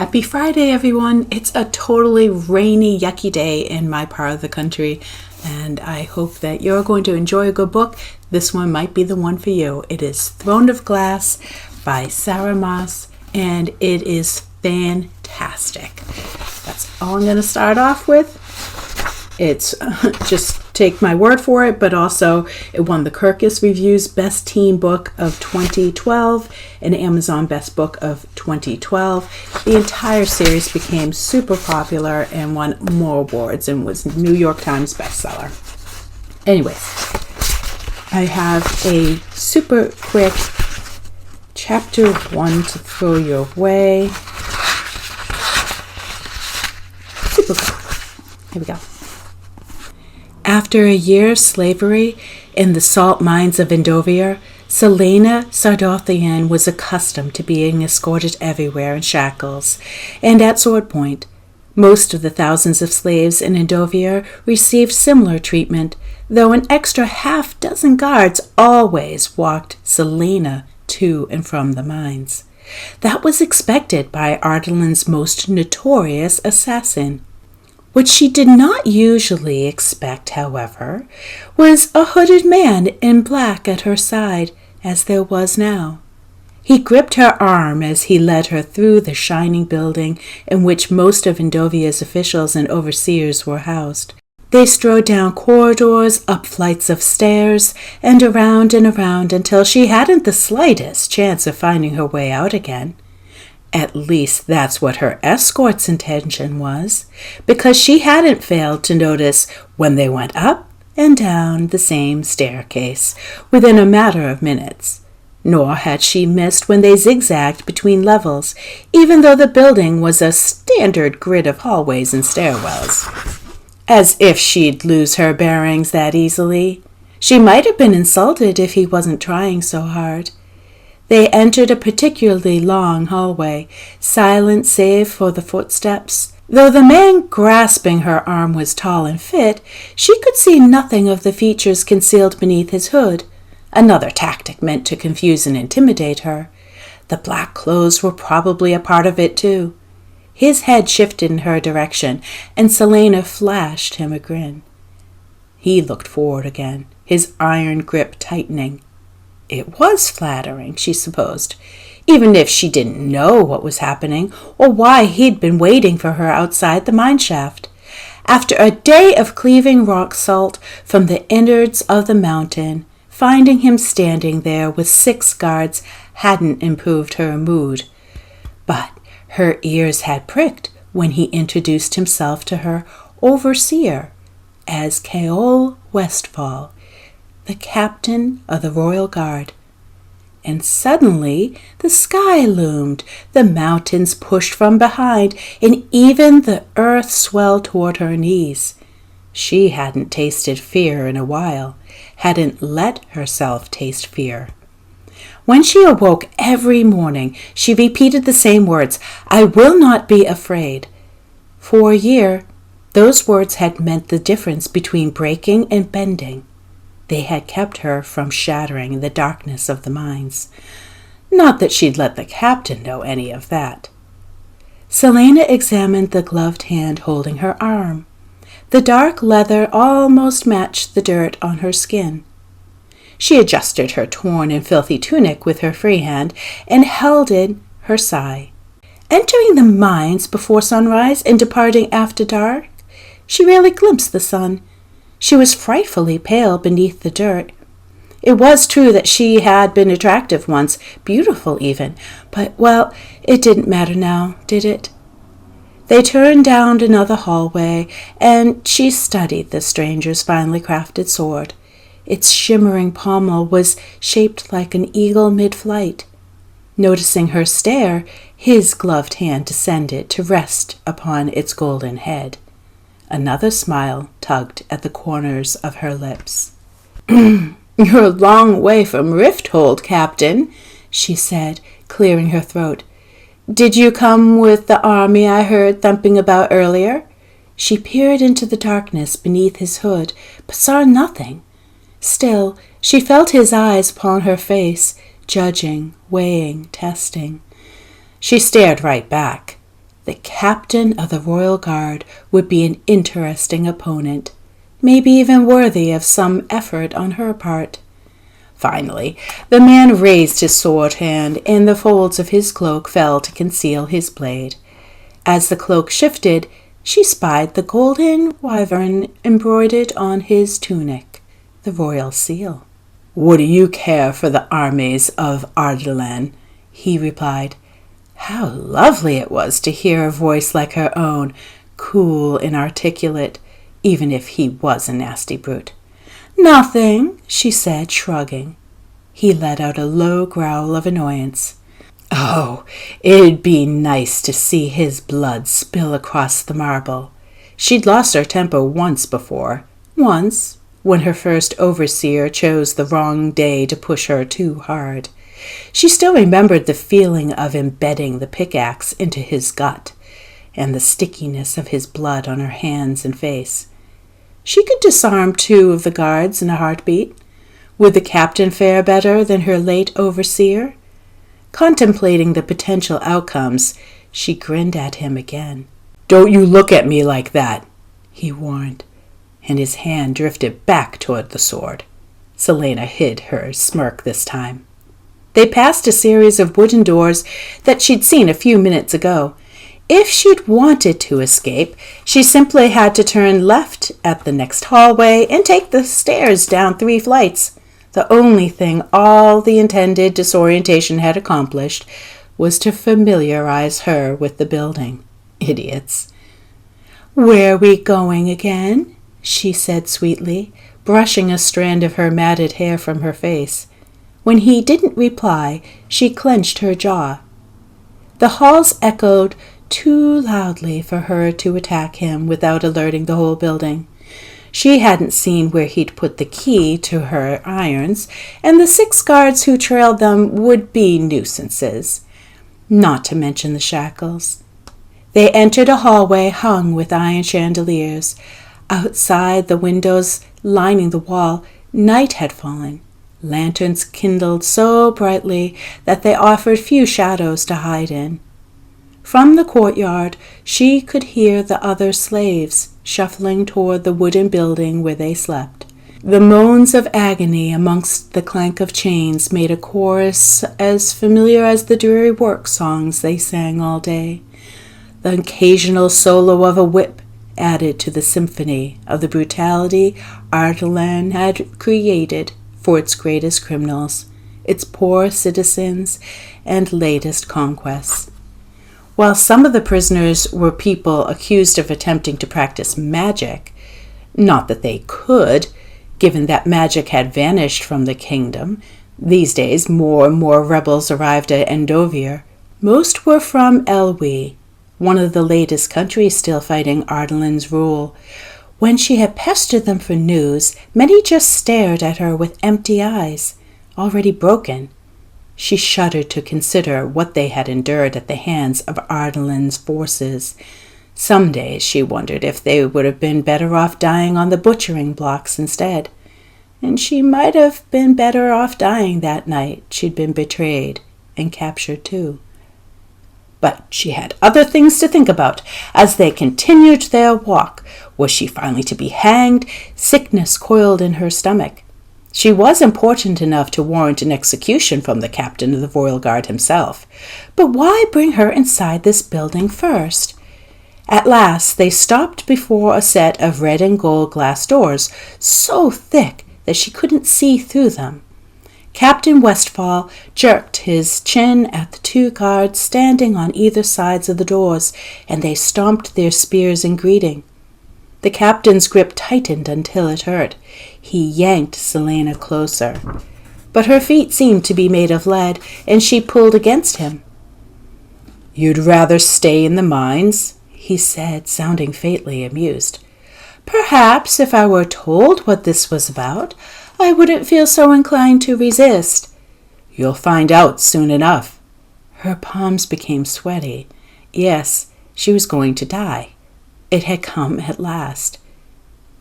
Happy Friday, everyone. It's a totally rainy, yucky day in my part of the country, and I hope that you're going to enjoy a good book. This one might be the one for you. It is Throne of Glass by Maas, and it is fantastic. That's all I'm going to start off with. It's just take my word for it, but also it won the Kirkus Review's Best Teen Book of 2012 and Amazon Best Book of 2012. The entire series became super popular and won more awards and was New York Times bestseller. Anyways, I have a super quick chapter 1 to throw your way. Super quick. Here we go. After a year of slavery in the salt mines of Endovier, Celaena Sardothien was accustomed to being escorted everywhere in shackles, and at sword point. Most of the thousands of slaves in Endovier received similar treatment, though an extra half-dozen guards always walked Celaena to and from the mines. That was expected by Ardalan's most notorious assassin. What she did not usually expect, however, was a hooded man in black at her side, as there was now. He gripped her arm as he led her through the shining building in which most of Endovier's officials and overseers were housed. They strode down corridors, up flights of stairs, and around until she hadn't the slightest chance of finding her way out again. At least that's what her escort's intention was, because she hadn't failed to notice when they went up and down the same staircase within a matter of minutes. Nor had she missed when they zigzagged between levels, even though the building was a standard grid of hallways and stairwells. As if she'd lose her bearings that easily. She might have been insulted if he wasn't trying so hard. They entered a particularly long hallway, silent save for the footsteps. Though the man grasping her arm was tall and fit, she could see nothing of the features concealed beneath his hood, another tactic meant to confuse and intimidate her. The black clothes were probably a part of it, too. His head shifted in her direction, and Celaena flashed him a grin. He looked forward again, his iron grip tightening. It was flattering, she supposed, even if she didn't know what was happening or why he'd been waiting for her outside the mine shaft. After a day of cleaving rock salt from the innards of the mountain, finding him standing there with 6 guards hadn't improved her mood. But her ears had pricked when he introduced himself to her overseer as Caol Westfall, the captain of the Royal Guard. And suddenly the sky loomed, the mountains pushed from behind, and even the earth swelled toward her knees. She hadn't tasted fear in a while, hadn't let herself taste fear. When she awoke every morning, she repeated the same words, "I will not be afraid." For a year, those words had meant the difference between breaking and bending. They had kept her from shattering in the darkness of the mines. Not that she'd let the captain know any of that. Celaena examined the gloved hand holding her arm. The dark leather almost matched the dirt on her skin. She adjusted her torn and filthy tunic with her free hand and held in her sigh. Entering the mines before sunrise and departing after dark, she rarely glimpsed the sun. She was frightfully pale beneath the dirt. It was true that she had been attractive once, beautiful even, but, well, it didn't matter now, did it? They turned down another hallway, and she studied the stranger's finely crafted sword. Its shimmering pommel was shaped like an eagle mid-flight. Noticing her stare, his gloved hand descended to rest upon its golden head. Another smile tugged at the corners of her lips. "You're a long way from Rifthold, Captain," she said, clearing her throat. "Did you come with the army I heard thumping about earlier?" She peered into the darkness beneath his hood, but saw nothing. Still, she felt his eyes upon her face, judging, weighing, testing. She stared right back. The captain of the royal guard would be an interesting opponent, maybe even worthy of some effort on her part. Finally, the man raised his sword hand, and the folds of his cloak fell to conceal his blade. As the cloak shifted, she spied the golden wyvern embroidered on his tunic, the royal seal. "What do you care for the armies of Ardalan?" he replied. How lovely it was to hear a voice like her own, cool and articulate, even if he was a nasty brute. "Nothing," she said, shrugging. He let out a low growl of annoyance. Oh, it'd be nice to see his blood spill across the marble. She'd lost her temper once before. Once, when her first overseer chose the wrong day to push her too hard. She still remembered the feeling of embedding the pickaxe into his gut, and the stickiness of his blood on her hands and face. She could disarm 2 of the guards in a heartbeat. Would the captain fare better than her late overseer? Contemplating the potential outcomes, she grinned at him again. "Don't you look at me like that," he warned, and his hand drifted back toward the sword. Celaena hid her smirk this time. They passed a series of wooden doors that she'd seen a few minutes ago. If she'd wanted to escape, she simply had to turn left at the next hallway and take the stairs down 3 flights. The only thing all the intended disorientation had accomplished was to familiarize her with the building. Idiots. "Where are we going again?" she said sweetly, brushing a strand of her matted hair from her face. When he didn't reply, she clenched her jaw. The halls echoed too loudly for her to attack him without alerting the whole building. She hadn't seen where he'd put the key to her irons, and the 6 guards who trailed them would be nuisances, not to mention the shackles. They entered a hallway hung with iron chandeliers. Outside, the windows lining the wall, night had fallen. Lanterns kindled so brightly that they offered few shadows to hide in. From the courtyard, she could hear the other slaves shuffling toward the wooden building where they slept. The moans of agony amongst the clank of chains made a chorus as familiar as the dreary work songs they sang all day. The occasional solo of a whip added to the symphony of the brutality Ardalan had created for its greatest criminals, its poor citizens, and latest conquests. While some of the prisoners were people accused of attempting to practice magic, not that they could, given that magic had vanished from the kingdom. These days more and more rebels arrived at Endovier. Most were from Elwë, one of the latest countries still fighting Ardalan's rule. When she had pestered them for news, many just stared at her with empty eyes, already broken. She shuddered to consider what they had endured at the hands of Ardalan's forces. Some days she wondered if they would have been better off dying on the butchering blocks instead. And she might have been better off dying that night she'd been betrayed and captured too. But she had other things to think about as they continued their walk. Was she finally to be hanged? Sickness coiled in her stomach. She was important enough to warrant an execution from the captain of the Royal Guard himself. But why bring her inside this building first? At last they stopped before a set of red and gold glass doors, so thick that she couldn't see through them. Captain Westfall jerked his chin at the 2 guards standing on either sides of the doors, and they stomped their spears in greeting. The captain's grip tightened until it hurt. He yanked Celaena closer. But her feet seemed to be made of lead, and she pulled against him. "You'd rather stay in the mines?" he said, sounding faintly amused. "Perhaps if I were told what this was about, I wouldn't feel so inclined to resist." "You'll find out soon enough." Her palms became sweaty. Yes, she was going to die. It had come at last.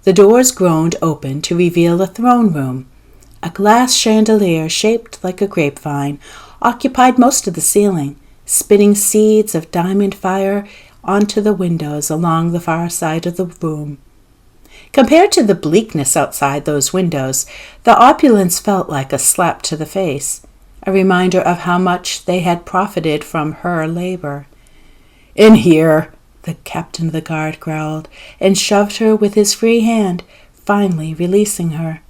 The doors groaned open to reveal a throne room. A glass chandelier shaped like a grapevine occupied most of the ceiling, spitting seeds of diamond fire onto the windows along the far side of the room. Compared to the bleakness outside those windows, the opulence felt like a slap to the face, a reminder of how much they had profited from her labor. "In here," the captain of the guard growled, and shoved her with his free hand, finally releasing her.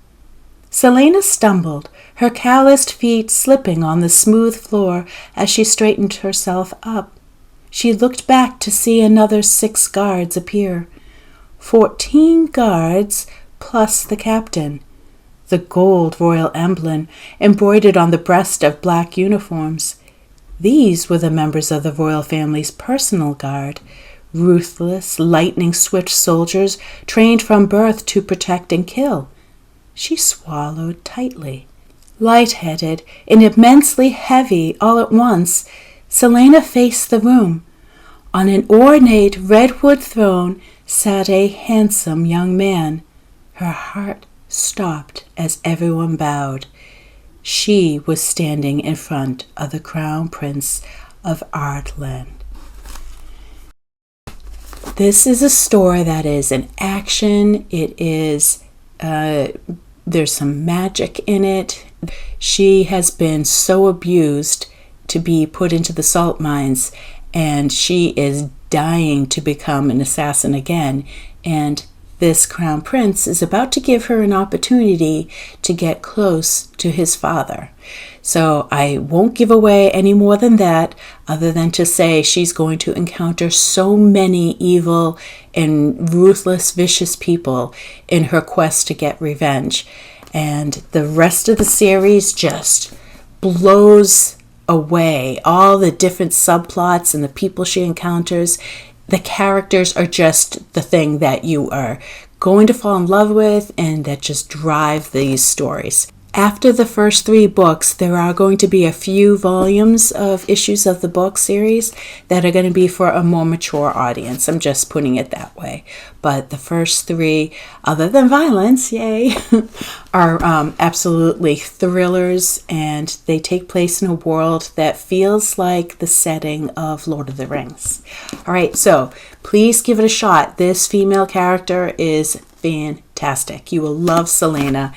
Celaena stumbled, her calloused feet slipping on the smooth floor as she straightened herself up. She looked back to see another 6 guards appear. 14 guards plus the captain. The gold royal emblem embroidered on the breast of black uniforms. These were the members of the royal family's personal guard, ruthless, lightning-swift soldiers trained from birth to protect and kill. She swallowed tightly. Light-headed and immensely heavy all at once, Celaena faced the room. On an ornate redwood throne sat a handsome young man. Her heart stopped as everyone bowed. She was standing in front of the Crown Prince of Ardland. This is a story that is an action. It is, there's some magic in it. She has been so abused to be put into the salt mines, and she is dying to become an assassin again. And this crown prince is about to give her an opportunity to get close to his father. So I won't give away any more than that, other than to say she's going to encounter so many evil and ruthless, vicious people in her quest to get revenge. And the rest of the series just blows away all the different subplots and the people she encounters. The characters are just the thing that you are going to fall in love with and that just drive these stories. After the first 3 books, there are going to be a few volumes of issues of the book series that are going to be for a more mature audience. I'm just putting it that way. But the first 3, other than violence, yay, are absolutely thrillers, and they take place in a world that feels like the setting of Lord of the Rings. All right, so please give it a shot. This female character is fantastic. You will love Celaena.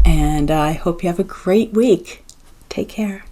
And I hope you have a great week. Take care.